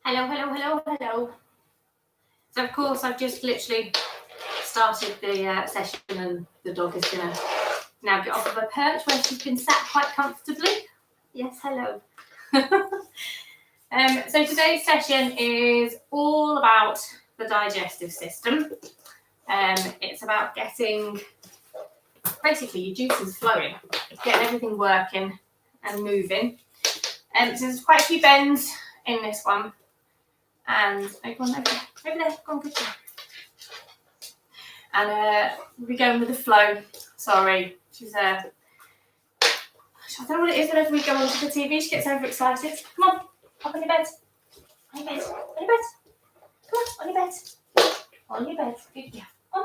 Hello. So, of course, I've just literally started the session and the dog is going to now get off of a perch where she's been sat quite comfortably. Yes, hello. So today's session is all about the digestive system. It's about getting basically your juices flowing, getting everything working and moving. So there's quite a few bends in this one. And over there, go on, good job. And we'll be going with the flow. Sorry, she's I don't know what it is whenever we go onto the TV, she gets overexcited. Come on, up on your bed. On your bed. On your bed. Come on, on your bed. On your bed. Good, yeah. On.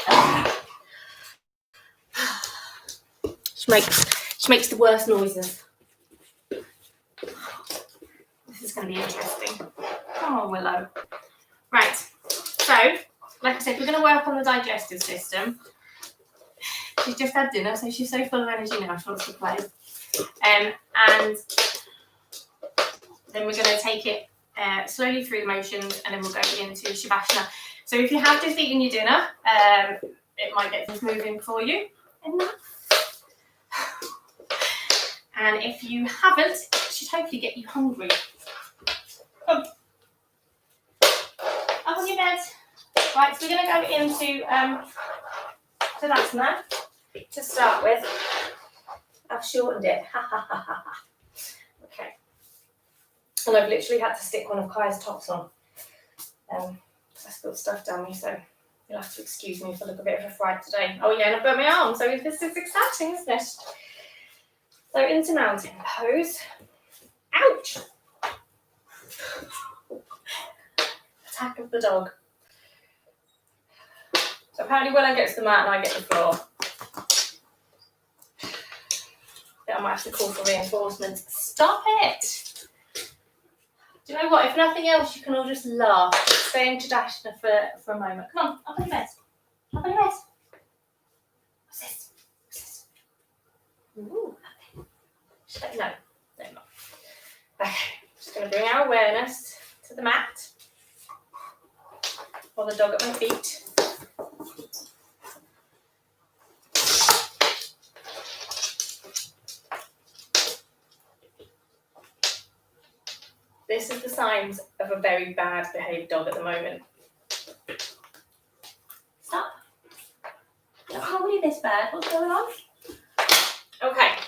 Up. She makes the worst noises. This is going to be interesting. Come on, Willow. Right, so, like I said, we're going to work on the digestive system. She's just had dinner, so she's so full of energy now, she wants to play. And then we're going to take it slowly through the motions, and then we'll go into Shavasana. So if you have just eaten your dinner, it might get things moving for you. And if you haven't, it should hopefully get you hungry. Come. Up on your bed. Right, so we're going to go into Tadasana to start with. I've shortened it. Okay. And I've literally had to stick one of Kai's tops on. I spilled stuff down me, so you'll have to excuse me if I look a bit of a fright today. Oh yeah, and I've burnt my arm, so this is exciting, isn't it? So into mountain pose. Ouch! Attack of the dog. So apparently Willow gets the mat and I get the floor. I might have to call for reinforcements. Stop it! Do you know what? If nothing else, you can all just laugh. Stay in Tadasana for a moment. Come on, up on your bed. Up on your bed. What's this? What's this? Ooh, okay. Just let you know. No, not. Okay, just going to bring our awareness to the mat. Or the dog at my feet. This is the signs of a very bad behaved dog at the moment. Stop. It can't be this bad. What's going on? Okay.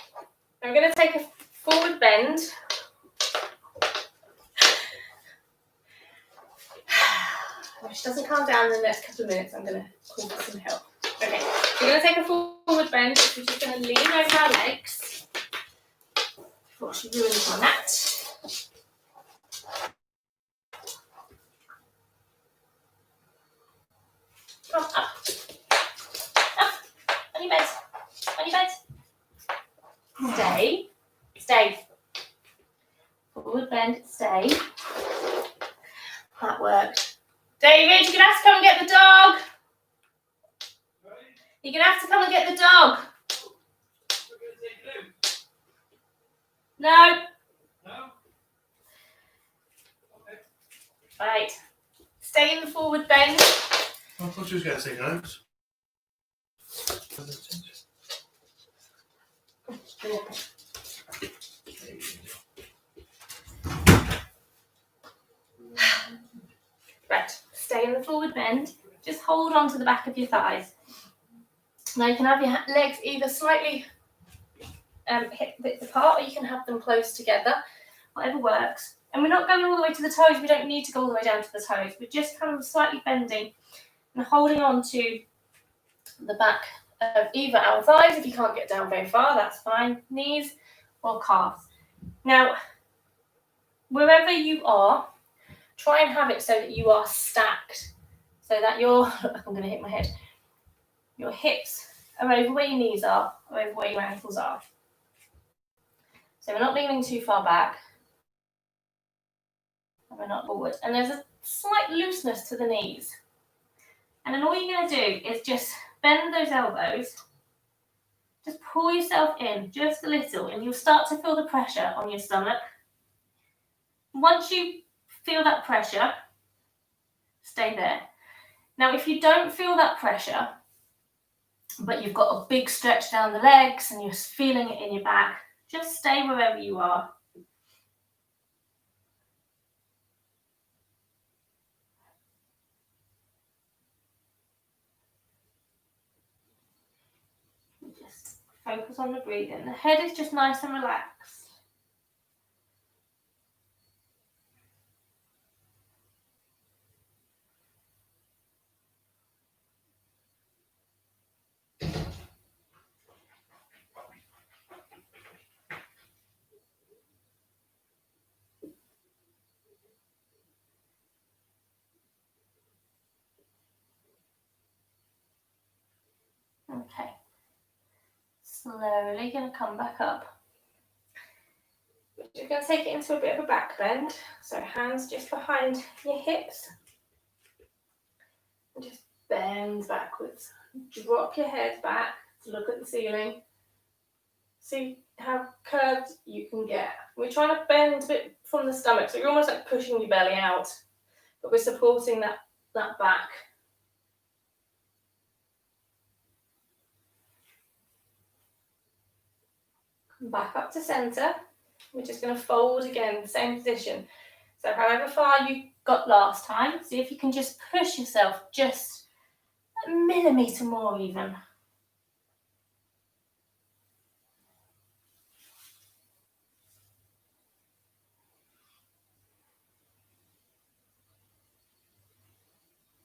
I'm going to take a forward bend. If she doesn't calm down in the next couple of minutes, I'm going to call for some help. Okay. We're going to take a forward bend. We're just going to lean over our legs before she ruins my mat. Come on, up. Up. On your bed. On your bed. Stay. Stay. Forward bend. Stay. That worked. David, you're going to have to come and get the dog. You're going to have to come and get the dog. No. No? Okay. Right. Stay in the forward bend. I thought she was going to take notes. Right, stay in the forward bend. Just hold on to the back of your thighs. Now you can have your legs either slightly hip width apart, or you can have them close together, whatever works. And we're not going all the way to the toes. We don't need to go all the way down to the toes. We're just kind of slightly bending and holding on to the back of either our thighs. If you can't get down very far, that's fine. Knees or calves. Now, wherever you are, try and have it so that you are stacked, so that your, I'm going to hit my head, your hips are over where your knees are, or over where your ankles are. So we're not leaning too far back, and we're not forward. And there's a slight looseness to the knees. And then all you're going to do is just bend those elbows Just pull yourself in just a little and you'll start to feel the pressure on your stomach. Once you feel that pressure, stay there. Now, if you don't feel that pressure, but you've got a big stretch down the legs and you're feeling it in your back, just stay wherever you are. Just focus on the breathing. The head is just nice and relaxed. Okay. Slowly going to come back up. You're going to take it into a bit of a back bend. So hands just behind your hips. And just bend backwards. Drop your head back to look at the ceiling. See how curved you can get. We're trying to bend a bit from the stomach, so you're almost like pushing your belly out, but we're supporting that back. Come back up to centre. We're just going to fold again, same position. So however far you got last time, see if you can just push yourself just a millimetre more even.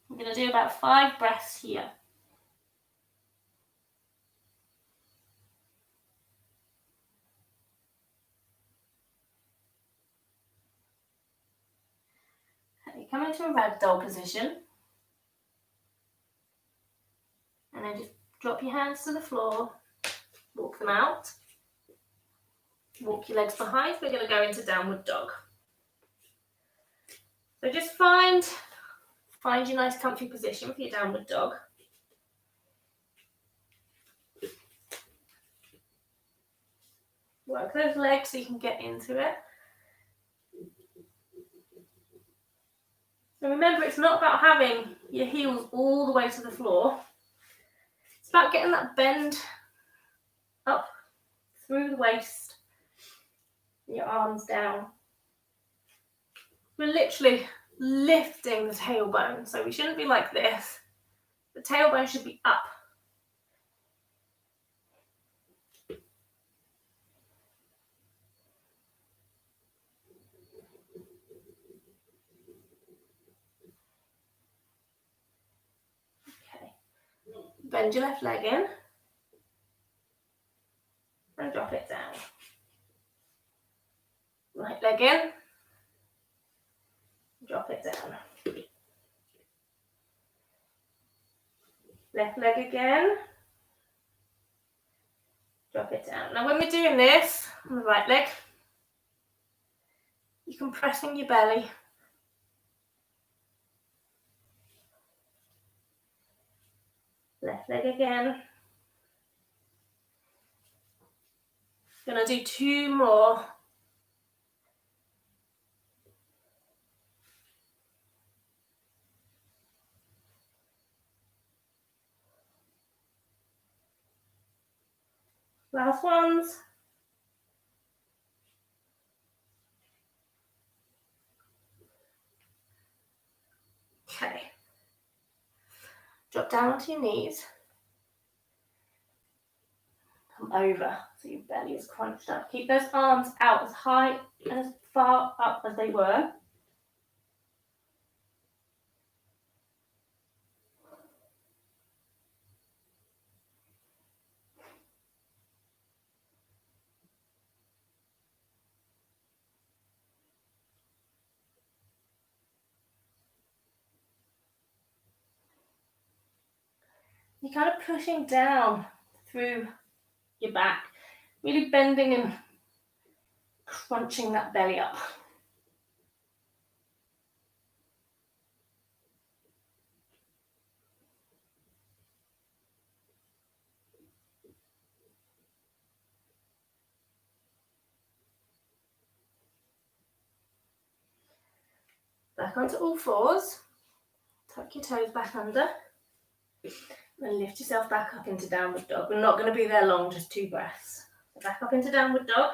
I'm going to do about 5 breaths here. Okay, come into a ragdoll position. And then just drop your hands to the floor, walk them out. Walk your legs behind. We're going to go into downward dog. So just find your nice comfy position for your downward dog. Work those legs so you can get into it. And remember, it's not about having your heels all the way to the floor. It's about getting that bend up through the waist, your arms down. We're literally lifting the tailbone, so we shouldn't be like this. The tailbone should be up. Okay. Bend your left leg in and drop it down. Right leg in, drop it down. Left leg again, drop it down. Now when we're doing this on the right leg, you can press in your belly. Left leg again. Gonna do 2 more. Last ones. Okay. Drop down onto your knees. Come over so your belly is crunched up. Keep those arms out as high and as far up as they were. You're kind of pushing down through your back, really bending and crunching that belly up. Back onto all fours. Tuck your toes back under. And lift yourself back up into downward dog. We're not going to be there long, just 2 breaths. So back up into downward dog.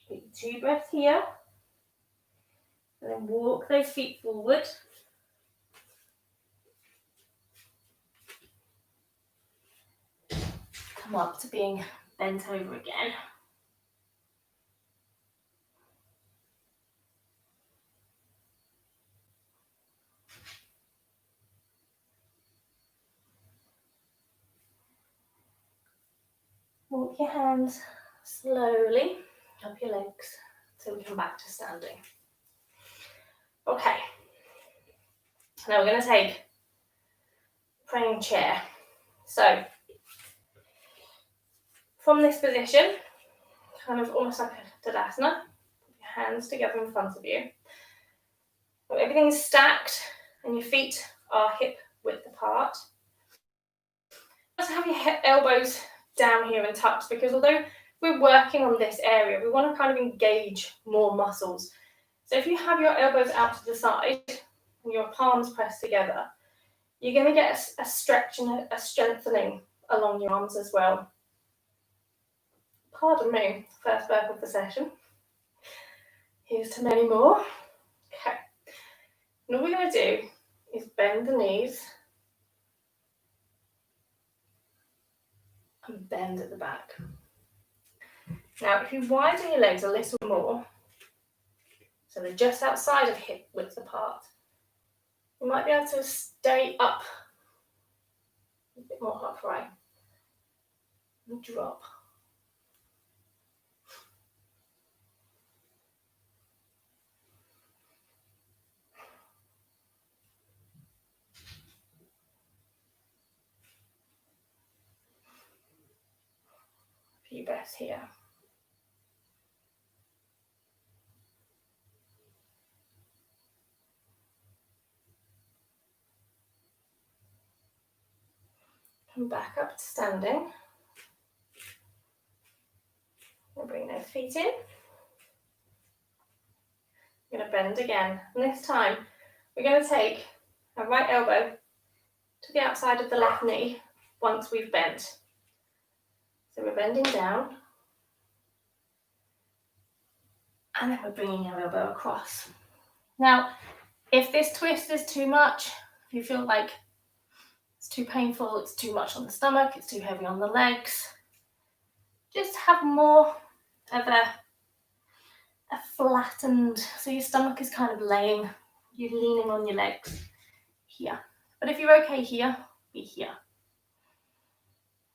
Take 2 breaths here. And then walk those feet forward. Come up to being bent over again. Walk your hands slowly up your legs till we come back to standing. Okay. Now we're going to take praying chair. So, from this position, kind of almost like a Tadasana, put your hands together in front of you. Everything is stacked and your feet are hip width apart. Just have your elbows down here and tucked, because although we're working on this area, we want to kind of engage more muscles. So if you have your elbows out to the side and your palms pressed together, you're going to get a stretch and a strengthening along your arms as well. Pardon me, first burp of the session. Here's to many more. Okay. And all we're going to do is bend the knees and bend at the back. Now, if you widen your legs a little more, so they're just outside of hip width apart, you might be able to stay up a bit more upright and drop. A few breaths here. Come back up to standing. We'll bring those feet in. We're going to bend again. And this time, we're going to take our right elbow to the outside of the left knee once we've bent. So we're bending down. And then we're bringing our elbow across. Now, if this twist is too much, if you feel like it's too painful, it's too much on the stomach, it's too heavy on the legs, just have more of a flattened, so your stomach is kind of laying, you're leaning on your legs here. But if you're okay here, be here.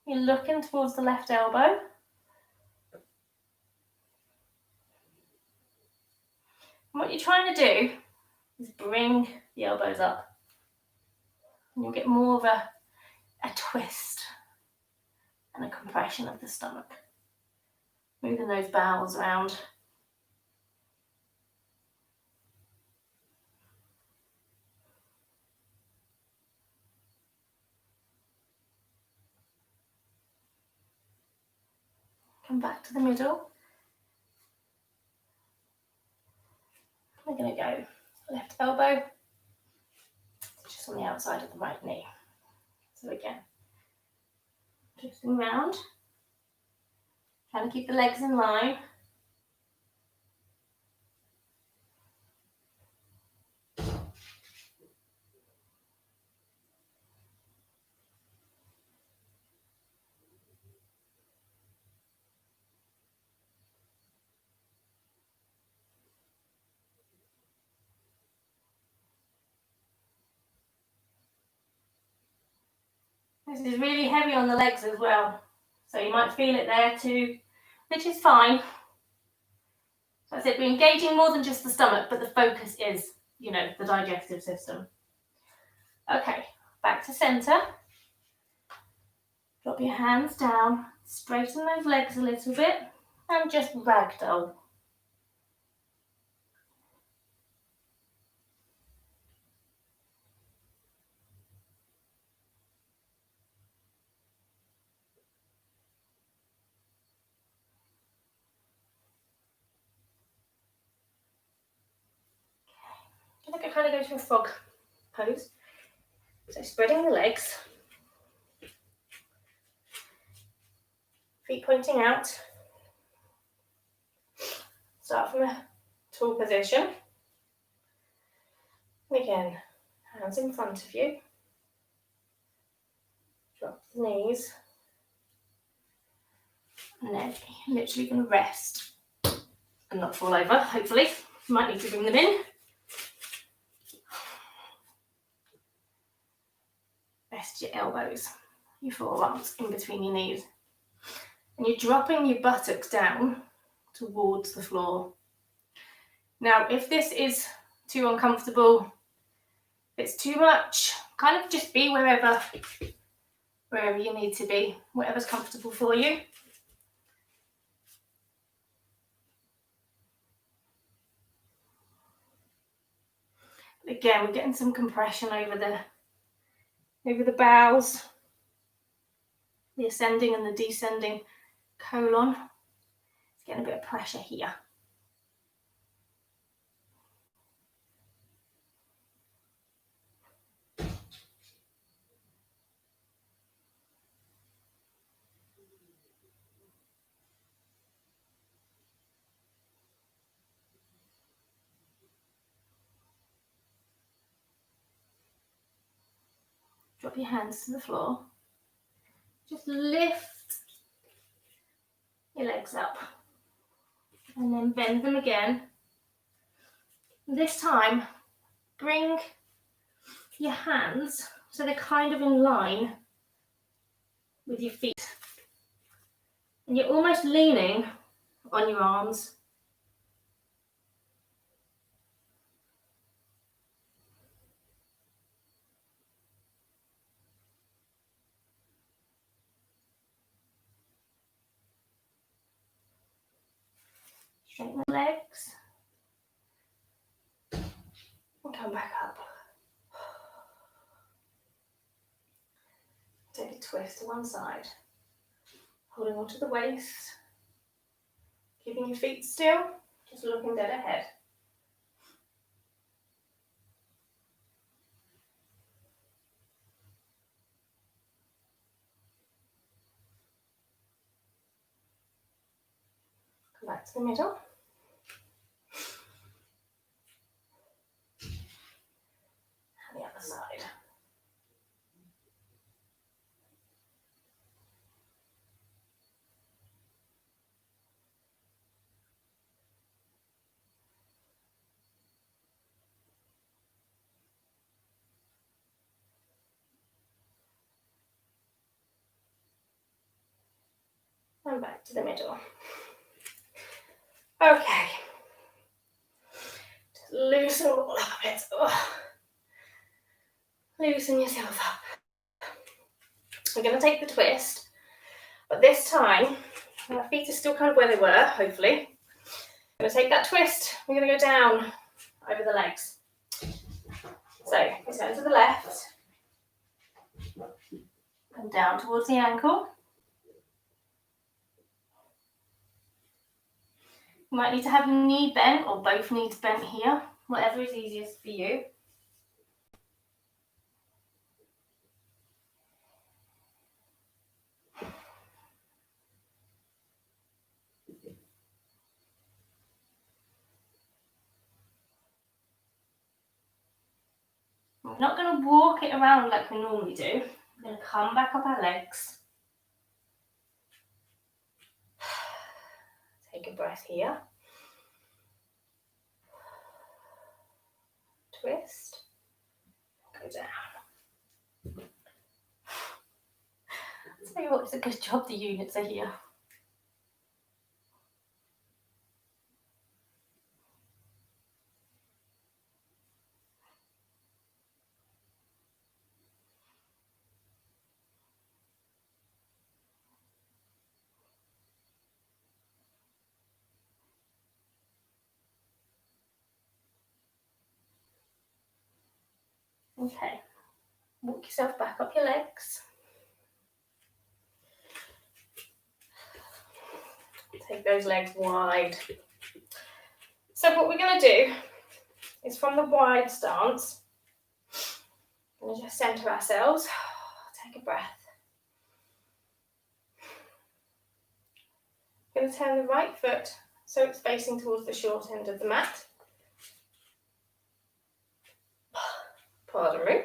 You're looking towards the left elbow. And what you're trying to do is bring the elbows up. And you'll get more of a twist and a compression of the stomach. Moving those bowels around. Come back to the middle. We're going to go left elbow, just on the outside of the right knee. So again, twisting round, trying to keep the legs in line. This is really heavy on the legs as well, so you might feel it there too, which is fine. So that's it, we're engaging more than just the stomach, but the focus is, the digestive system. Okay, back to center. Drop your hands down, straighten those legs a little bit, and just ragdoll. kind of go to a frog pose. So spreading the legs, feet pointing out. Start from a tall position. And again, hands in front of you. Drop the knees. And then you're literally going to rest and not fall over, hopefully. You might need to bring them in. Rest your elbows, your forearms in between your knees. And you're dropping your buttocks down towards the floor. Now, if this is too uncomfortable, if it's too much, kind of just be wherever you need to be, whatever's comfortable for you. Again, we're getting some compression over the bowels, the ascending and the descending colon. It's getting a bit of pressure here. Drop your hands to the floor. Just lift your legs up and then bend them again. This time, bring your hands so they're kind of in line with your feet. And you're almost leaning on your arms. Straighten the legs. And come back up. Take a twist to one side. Holding onto the waist. Keeping your feet still. Just looking dead ahead. Come back to the middle. And the other side. And back to the middle. Okay. Just loosen all up a bit. Oh. Loosen yourself up. We're going to take the twist, but this time, our feet are still kind of where they were, hopefully. I'm going to take that twist. We're going to go down over the legs. So, we turn to the left. And down towards the ankle. You might need to have your knee bent or both knees bent here, whatever is easiest for you. We're not going to walk it around like we normally do. We're going to come back up our legs. Take a breath here. Twist. Go down. I'll tell you what, it's a good job the units are here. Okay, walk yourself back up your legs. Take those legs wide. So what we're going to do is from the wide stance. We'll just center ourselves. Take a breath. Going to turn the right foot so it's facing towards the short end of the mat. Pardon me.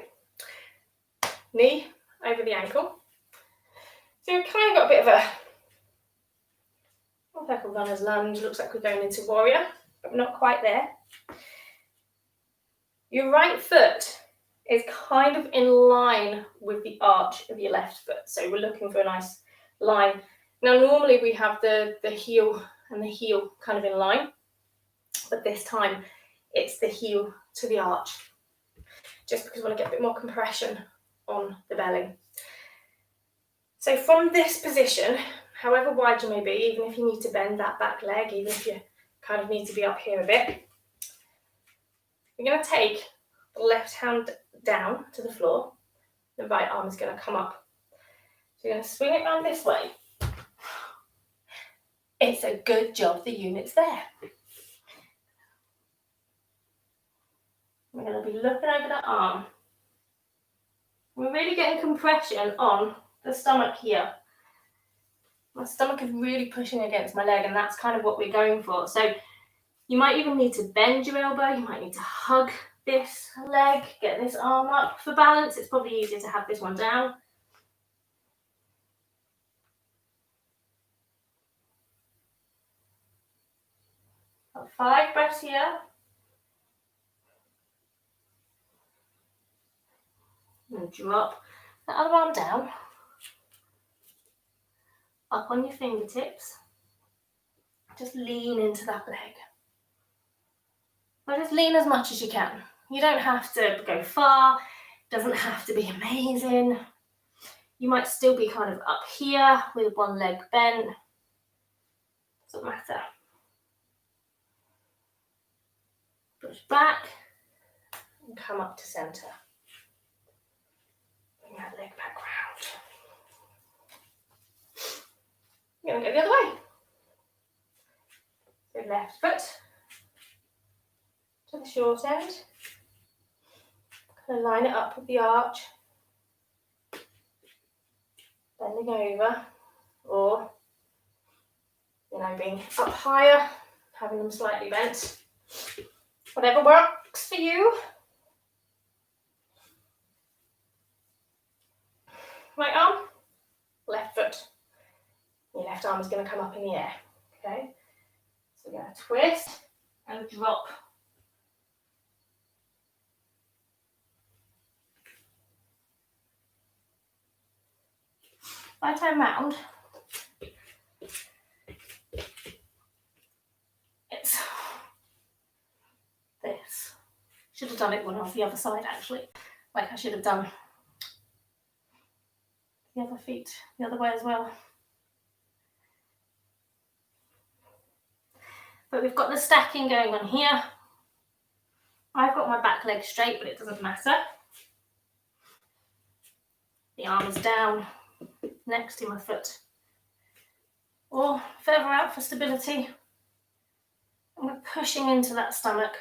Knee over the ankle. So we've kind of got a bit of a, looks like a runner's lunge, looks like we're going into warrior, but we're not quite there. Your right foot is kind of in line with the arch of your left foot. So we're looking for a nice line. Now, normally we have the heel and the heel kind of in line, but this time it's the heel to the arch, just because we want to get a bit more compression on the belly. So from this position, however wide you may be, even if you need to bend that back leg, even if you kind of need to be up here a bit, you're going to take the left hand down to the floor. The right arm is going to come up. So you're going to swing it around this way. It's a good job the unit's there. We're going to be looking over that arm. We're really getting compression on the stomach here. My stomach is really pushing against my leg, and that's kind of what we're going for. So you might even need to bend your elbow. You might need to hug this leg, get this arm up. For balance, it's probably easier to have this one down. Got 5 breaths here. And drop the other arm down. Up on your fingertips. Just lean into that leg. But just lean as much as you can. You don't have to go far. It doesn't have to be amazing. You might still be kind of up here with one leg bent. Doesn't matter. Push back and come up to center. Bring that leg back round. You're going to go the other way. So left foot to the short end. Kind of line it up with the arch. Bending over, or being up higher, having them slightly bent. Whatever works for you. Right arm, left foot. Your left arm is going to come up in the air. Okay, so we're going to twist and drop. If I turn round, it's this. Should have done it when I was the other side, actually. Like I should have done the other feet the other way as well. But we've got the stacking going on here. I've got my back leg straight, but it doesn't matter. The arm is down next to my foot, or further out for stability. And we're pushing into that stomach.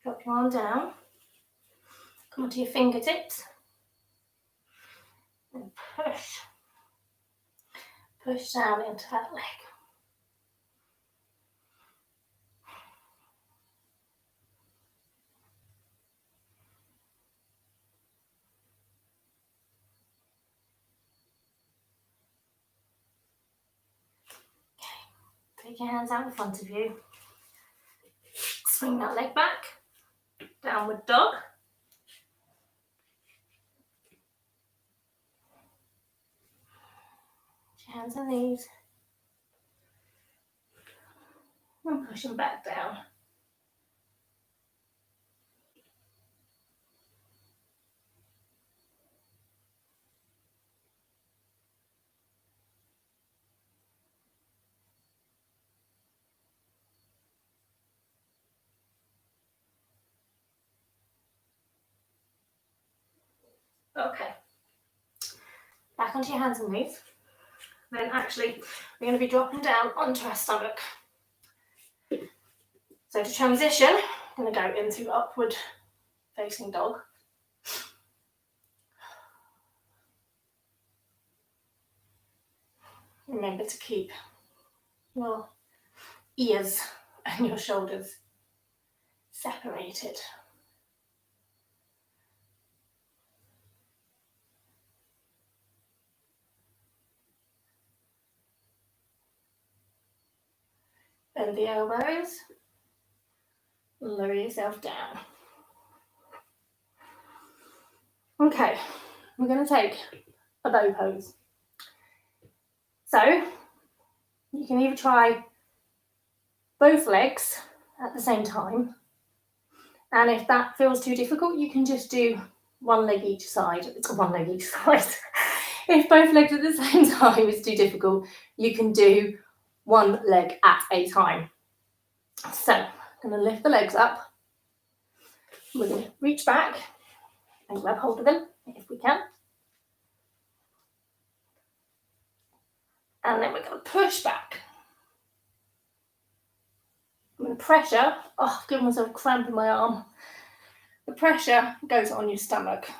Drop your arm down. Come onto your fingertips. And push. Push down into that leg. Okay. Take your hands out in front of you. Swing that leg back. Downward dog. Put your hands on these. And push them back down. Okay. Back onto your hands and knees. Then actually, we're going to be dropping down onto our stomach. So to transition, I'm going to go into upward facing dog. Remember to keep your ears and your shoulders separated. Bend the elbows, lower yourself down. Okay, we're going to take a bow pose. So you can either try both legs at the same time, and if that feels too difficult, you can just do one leg each side. It's one leg each side. If both legs at the same time is too difficult, you can do one leg at a time. So I'm going to lift the legs up. We're going to reach back and grab hold of them if we can. And then we're going to push back. I'm going to pressure. Oh, I've given myself a cramp in my arm. The pressure goes on your stomach.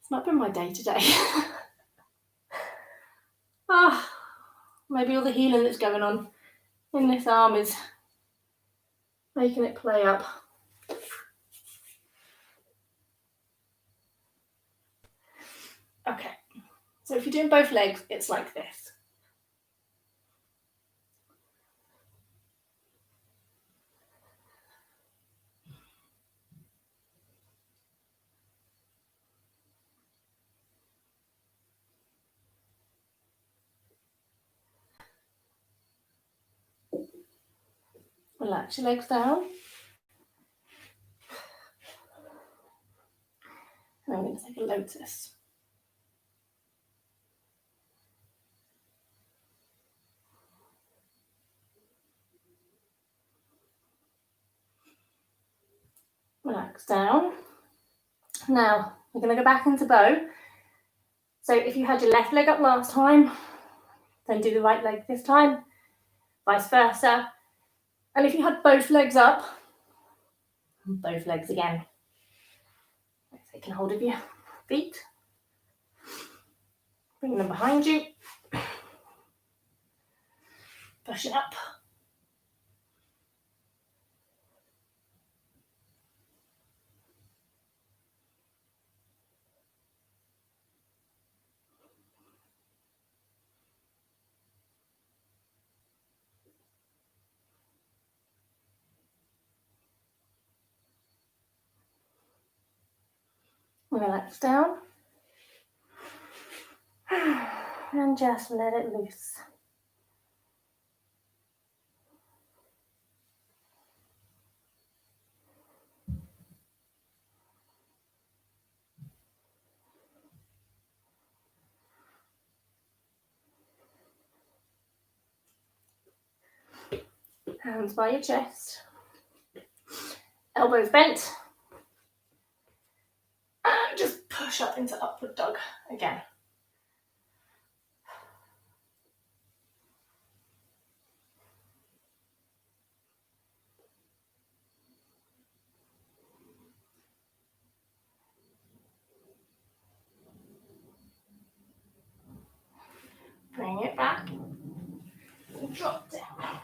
It's not been my day today. Maybe all the healing that's going on in this arm is making it play up. Okay, so if you're doing both legs, it's like this. Relax your legs down. And I'm going to take a lotus. Relax down. Now, we're going to go back into bow. So if you had your left leg up last time, then do the right leg this time, vice versa. And if you had both legs up, both legs again. Taking hold of your feet. Bring them behind you. Pushing up. Relax down. And just let it loose. Hands by your chest. Elbows bent. And just push up into upward dog again. Bring it back. And drop down.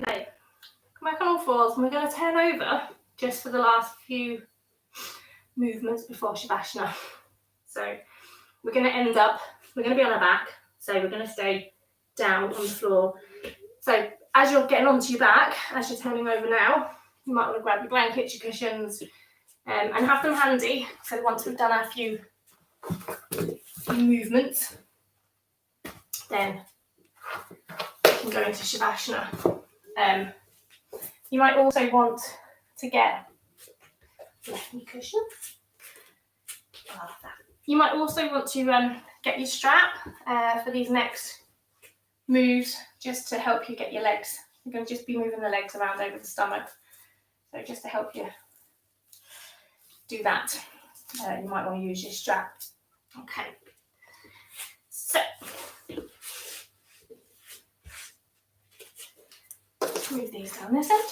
Okay, come back on all fours and we're going to turn over just for the last few movements before Shavasana. So we're going to be on our back, so we're going to stay down on the floor. So as you're getting onto your back, as you're turning over now, you might want to grab your blankets, your cushions, and have them handy. So once we've done our few movements, then can go into Shavasana. You might also want to get left knee cushion. I love that. You might also want to get your strap for these next moves, just to help you get your legs. You're going to just be moving the legs around over the stomach. So just to help you do that, you might want to use your strap. Okay. So, move these down this end.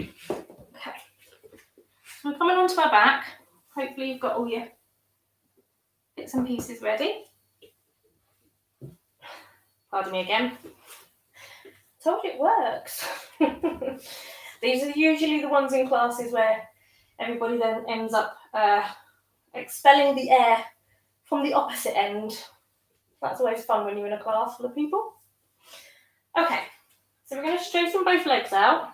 Okay. So we're coming onto our back. Hopefully you've got all your bits and pieces ready. Pardon me again. Told you it works. These are usually the ones in classes where everybody then ends up expelling the air from the opposite end. That's always fun when you're in a class full of people. Okay, so we're going to straighten both legs out.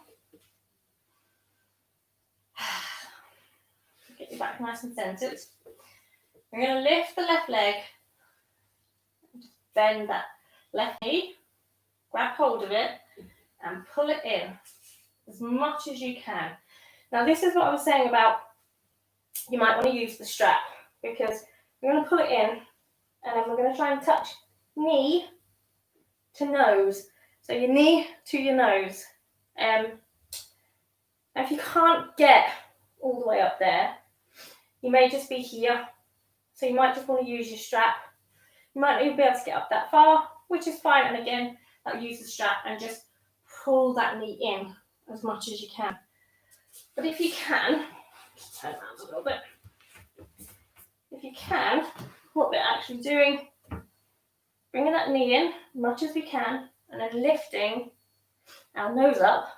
Get your back nice and centered. We're going to lift the left leg, bend that left knee, grab hold of it, and pull it in as much as you can. Now, this is what I was saying about you might want to use the strap, because we're going to pull it in, and then we're going to try and touch knee to nose. So your knee to your nose. If you can't get all the way up there, you may just be here. So you might just want to use your strap. You might not even be able to get up that far, which is fine. And again, I'll use the strap and just pull that knee in as much as you can. But if you can, just turn around a little bit. If you can, what we're actually doing, bringing that knee in as much as we can, and then lifting our nose up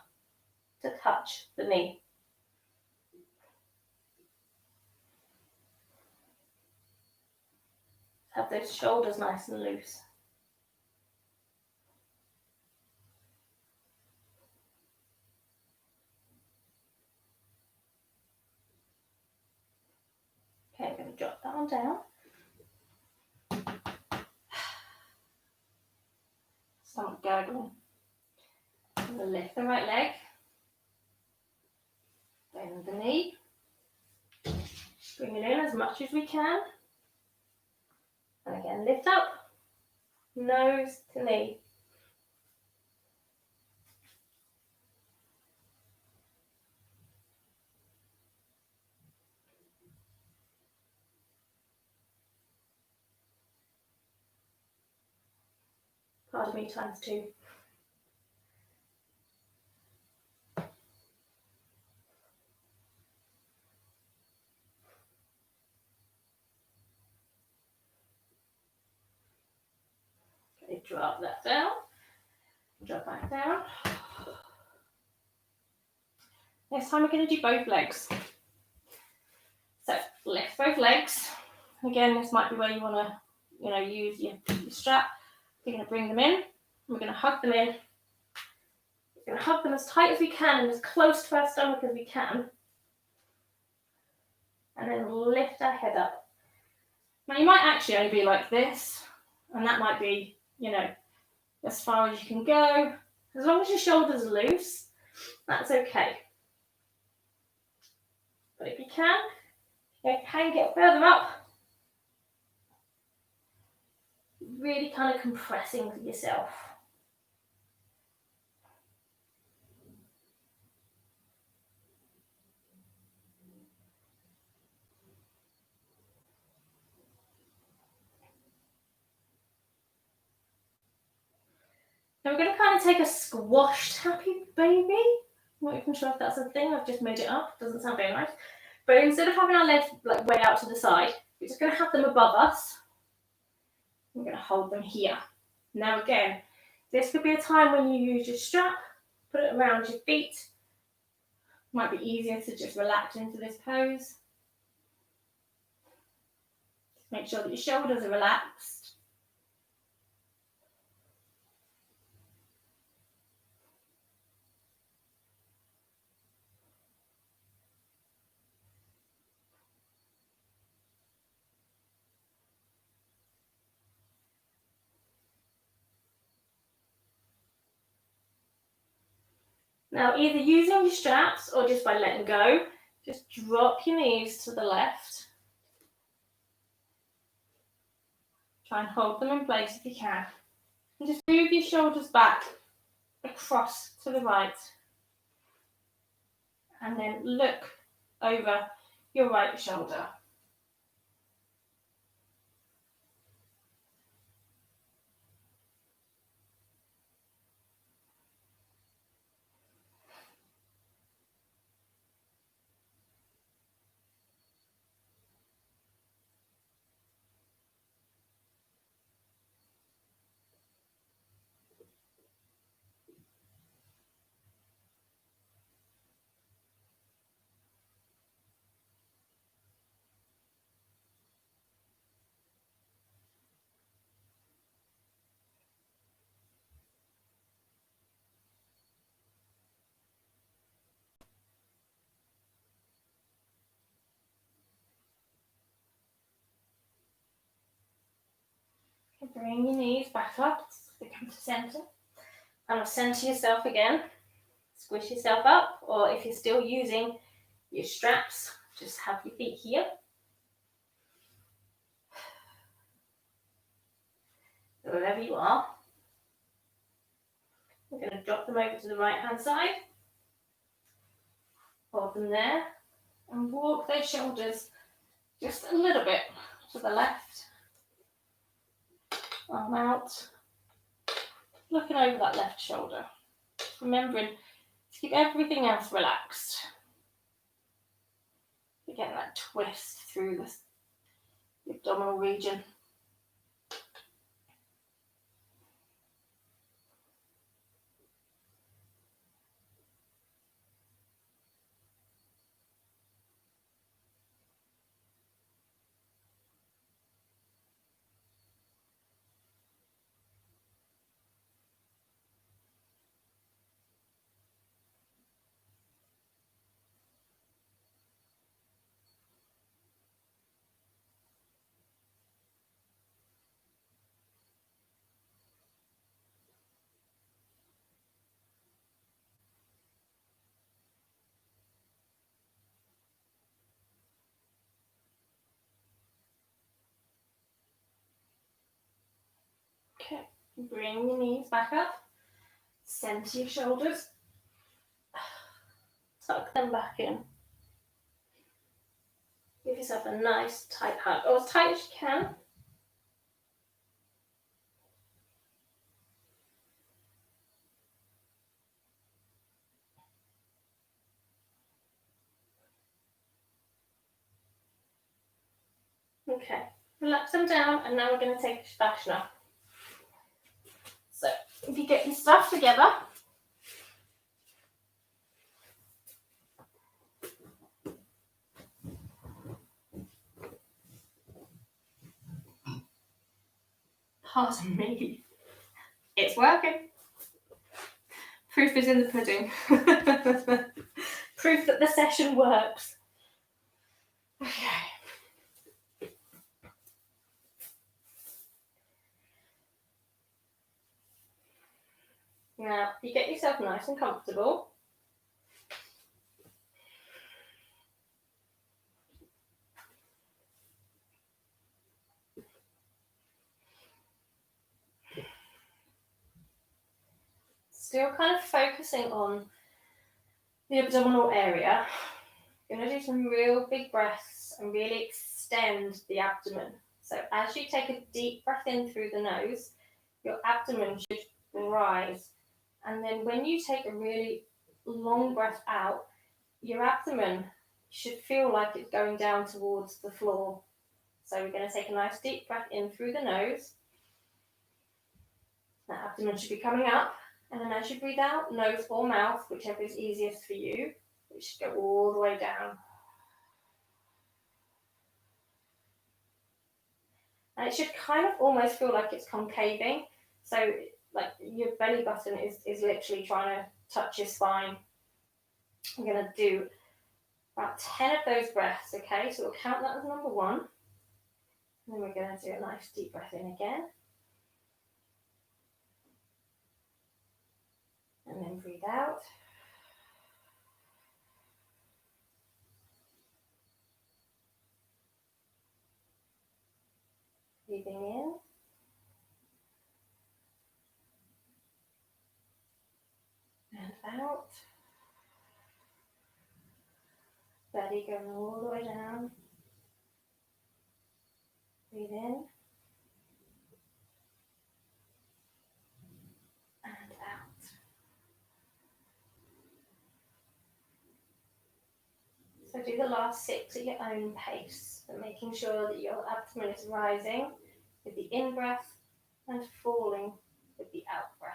to touch the knee. Have those shoulders nice and loose. Okay, I'm going to drop that one down. Stomach gurgling. I'm going to lift the right leg. Bend the knee. Bring it in as much as we can. And again, lift up. Nose to knee. Pardon me, times two. Okay, drop that down. Drop back down. Next time we're going to do both legs. So lift both legs. Again, this might be where you want to, use your strap. We're going to bring them in. We're going to hug them in. We're going to hug them as tight as we can and as close to our stomach as we can. And then lift our head up. Now you might actually only be like this, and that might be, as far as you can go. As long as your shoulders are loose, that's okay. But if you can get further up. Really kind of compressing yourself. Now we're going to kind of take a squashed happy baby. I'm not even sure if that's a thing. I've just made it up. Doesn't sound very nice. But instead of having our legs like way out to the side, we're just going to have them above us. We're going to hold them here. Now again, this could be a time when you use your strap, put it around your feet. Might be easier to just relax into this pose. Make sure that your shoulders are relaxed. Now, either using your straps or just by letting go, just drop your knees to the left. Try and hold them in place if you can. And just move your shoulders back across to the right. And then look over your right shoulder. Bring your knees back up to come to centre. And centre yourself again. Squish yourself up, or if you're still using your straps, just have your feet here. Wherever you are. We're going to drop them over to the right hand side. Hold them there. And walk those shoulders just a little bit to the left. Arm out. Looking over that left shoulder. Remembering to keep everything else relaxed. You're getting that twist through the abdominal region. Okay, bring your knees back up, centre your shoulders, tuck them back in. Give yourself a nice tight hug, or as tight as you can. Okay, relax them down, and now we're going to take Shavasana. So, if you get your stuff together, pardon me, it's working. Proof is in the pudding. Proof that the session works. Okay. Now, you get yourself nice and comfortable. Still kind of focusing on the abdominal area. You're going to do some real big breaths and really extend the abdomen. So as you take a deep breath in through the nose, your abdomen should rise. And then when you take a really long breath out, your abdomen should feel like it's going down towards the floor. So we're going to take a nice deep breath in through the nose. That abdomen should be coming up. And then as you breathe out, nose or mouth, whichever is easiest for you, it should go all the way down. And it should kind of almost feel like it's concaving. So like your belly button is literally trying to touch your spine. I'm going to do about 10 of those breaths, okay? So we'll count that as number 1. And then we're going to do a nice deep breath in again. And then breathe out. Breathing in. And out. Belly going all the way down. Breathe in. And out. So do the last 6 at your own pace, but making sure that your abdomen is rising with the in-breath and falling with the out-breath.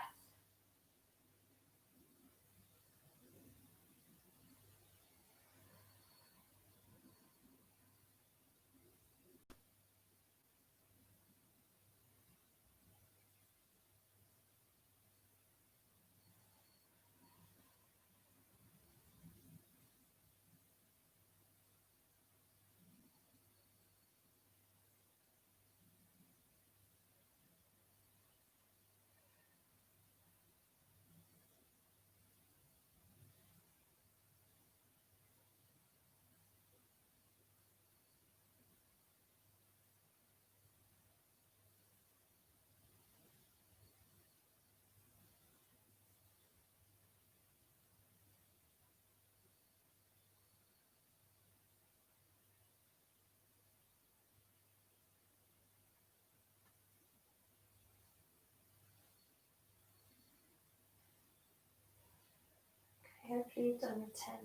Okay, hopefully you've done your 10.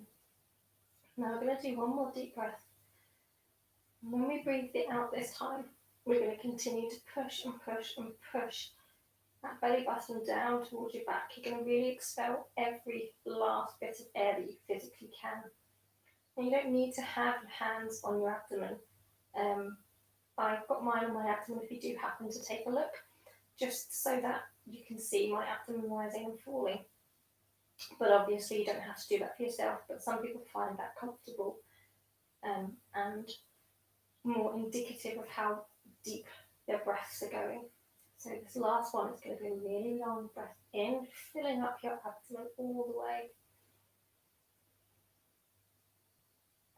Now we're going to do one more deep breath. And when we breathe it out this time, we're going to continue to push and push and push that belly button down towards your back. You're going to really expel every last bit of air that you physically can. And you don't need to have your hands on your abdomen. I've got mine on my abdomen if you do happen to take a look, just so that you can see my abdomen rising and falling. But obviously you don't have to do that for yourself, but some people find that comfortable and more indicative of how deep their breaths are going. So this last one is going to be a really long breath in, filling up your abdomen all the way.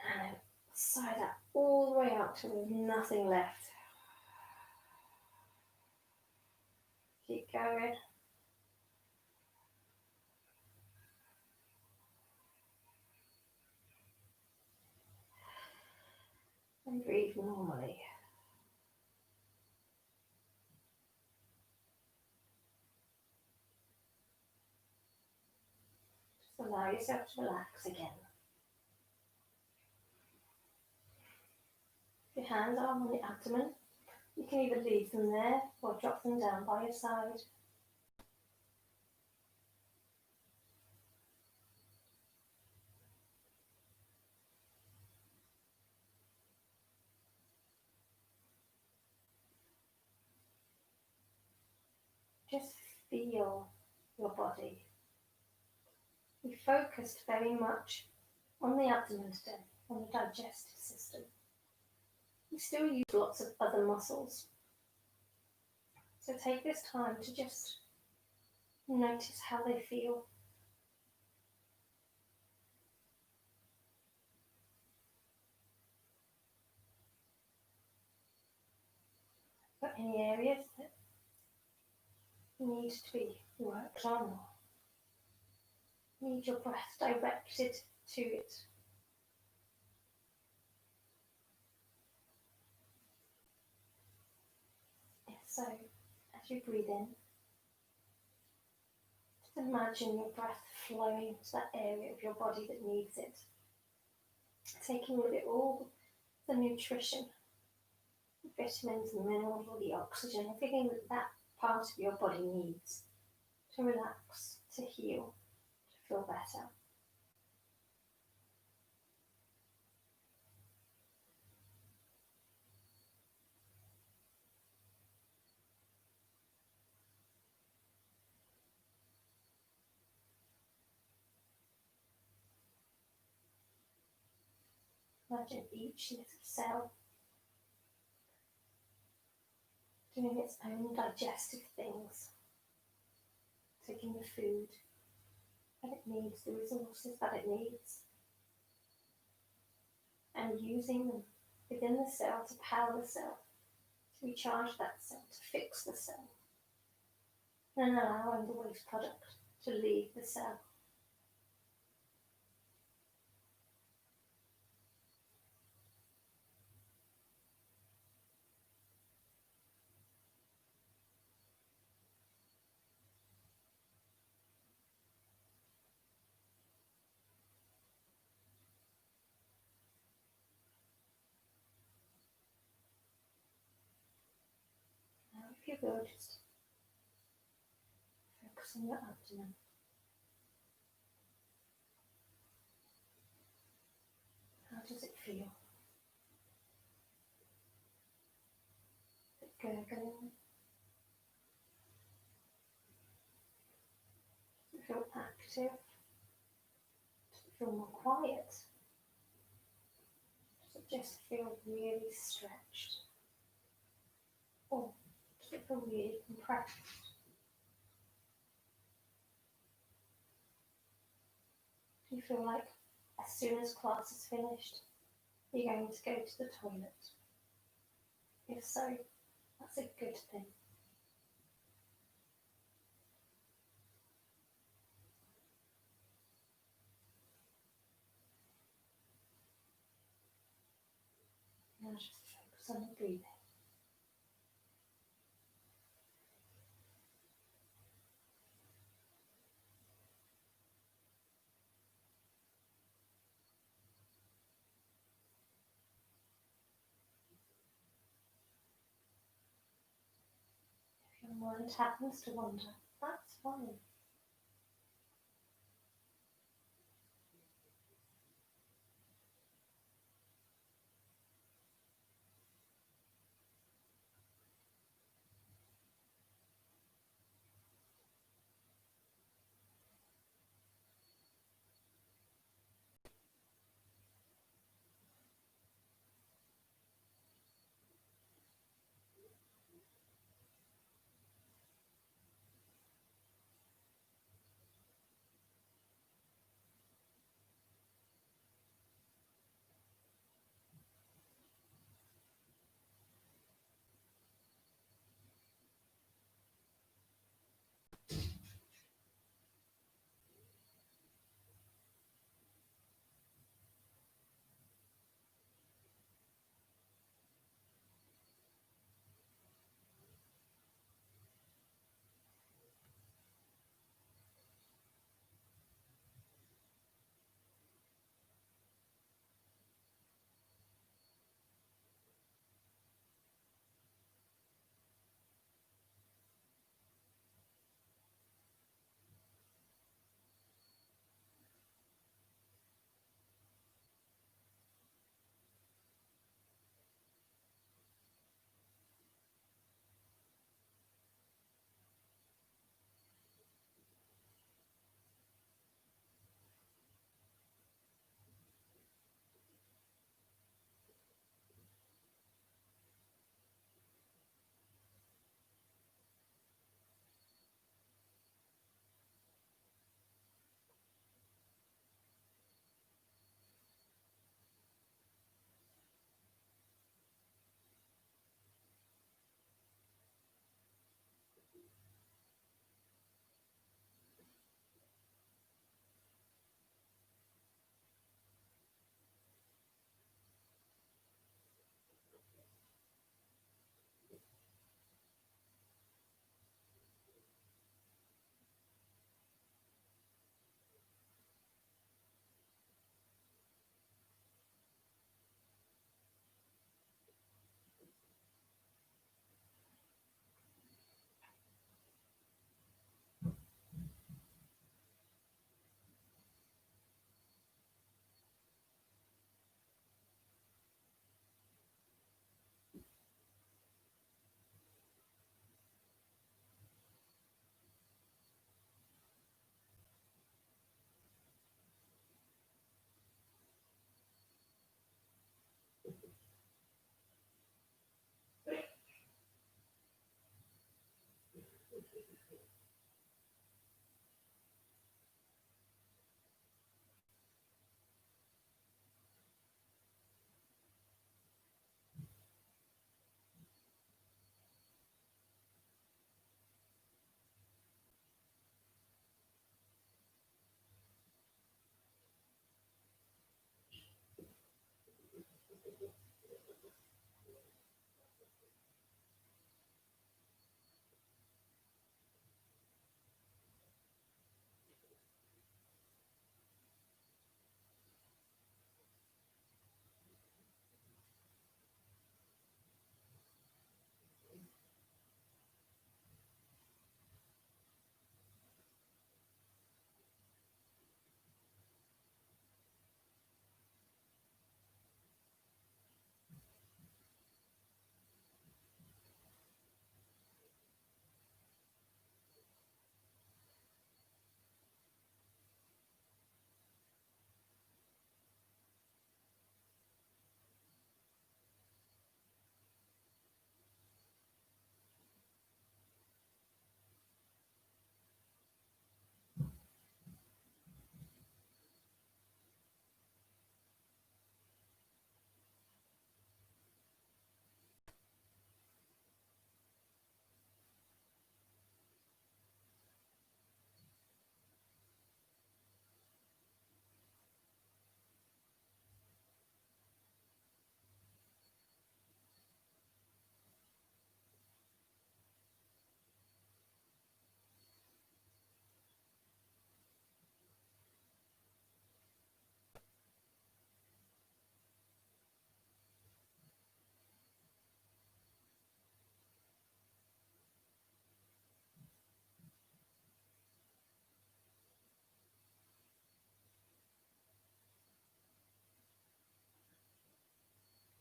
And then sigh that all the way out till there's nothing left. Keep going. And breathe normally. Just allow yourself to relax again. If your hands are on the abdomen, you can either leave them there or drop them down by your side. Just feel your body. We focused very much on the abdomen today, on the digestive system. We still use lots of other muscles. So take this time to just notice how they feel. Got any areas that need to be worked on or need your breath directed to it? If so, as you breathe in, just imagine your breath flowing to that area of your body that needs it, taking with it all the nutrition, the vitamins and minerals, all the oxygen, everything that that part of your body needs to relax, to heal, to feel better. Imagine each little cell doing its own digestive things, taking the food that it needs, the resources that it needs, and using them within the cell to power the cell, recharge that cell, to fix the cell, and allowing the waste product to leave the cell. Now, if you will, just focus on your abdomen. How does it feel? Is it gurgling? Does it feel active? Does it feel more quiet? Does it just feel really stretched? Or does it feel really compressed? Do you feel like as soon as class is finished, you're going to go to the toilet? If so, that's a good thing. Now just focus on the breathing. If your mind happens to wander, that's fine.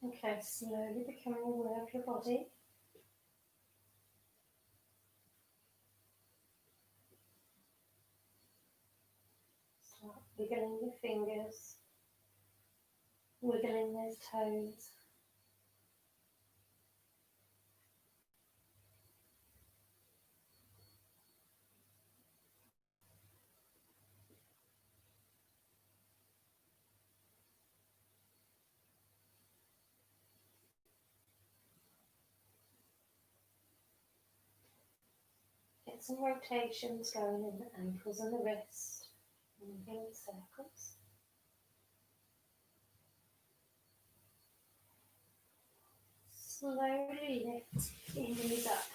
Okay, slowly becoming aware of your body. Start wiggling your fingers, wiggling those toes. Get some rotations going in the ankles and the wrist, moving in circles. Slowly lift your knees up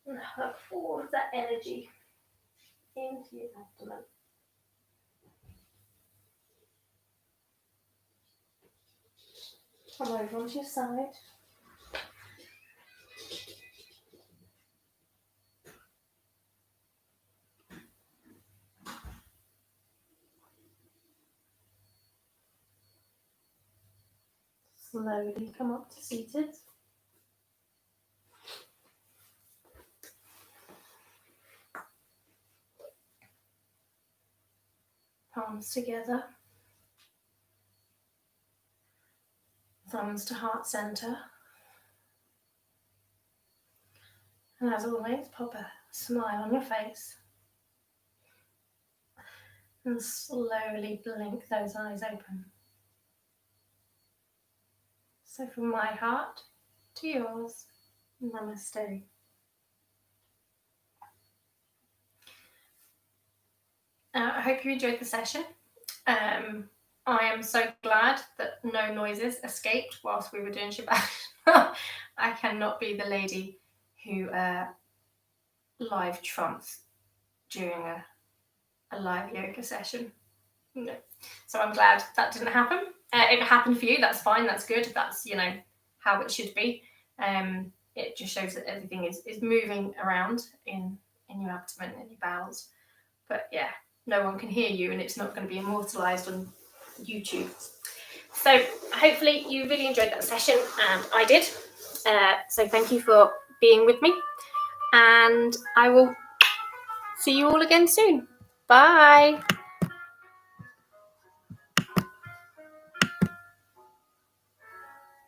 and hug all of that energy into your abdomen. Come over onto your side. Slowly come up to seated. Palms together. Thumbs to heart center. And as always, pop a smile on your face. And slowly blink those eyes open. So from my heart to yours, namaste. I hope you enjoyed the session. I am so glad that no noises escaped whilst we were doing Shabbat. I cannot be the lady who live trumps during a live yoga session. No. So I'm glad that didn't happen. If it happened for you, that's fine, that's good. That's, how it should be. It just shows that everything is moving around in your abdomen and your bowels. But yeah, no one can hear you and it's not going to be immortalised on YouTube. So hopefully you really enjoyed that session, and I did. So thank you for being with me, and I will see you all again soon. Bye.